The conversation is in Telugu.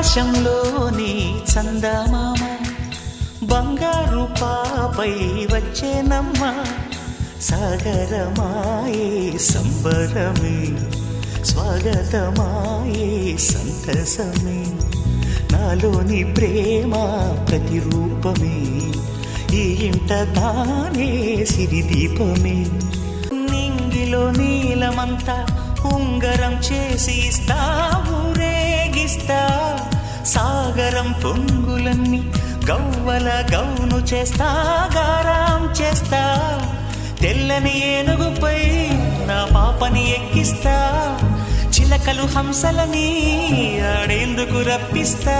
ఆకాశంలోని చందమామ బంగారు పాపై వచ్చేనమ్మ సాగరమాయే సంబరమే స్వాగతమాయే సంతసమే నాలోని ప్రేమ ప్రతిరూపమే ఈ ఇంట తానే సిరిదీపమే నింగిలో నీలమంతా ఉంగరం చేసి ఇస్తా ఊరేగిస్తా సాగరం పొంగులన్నీ గవ్వల గౌను చేస్తా గారాం చేస్తా తెల్లని ఏనుగుపై నా పాపని ఎక్కిస్తా చిలకలు హంసలని ఆడేందుకు రప్పిస్తా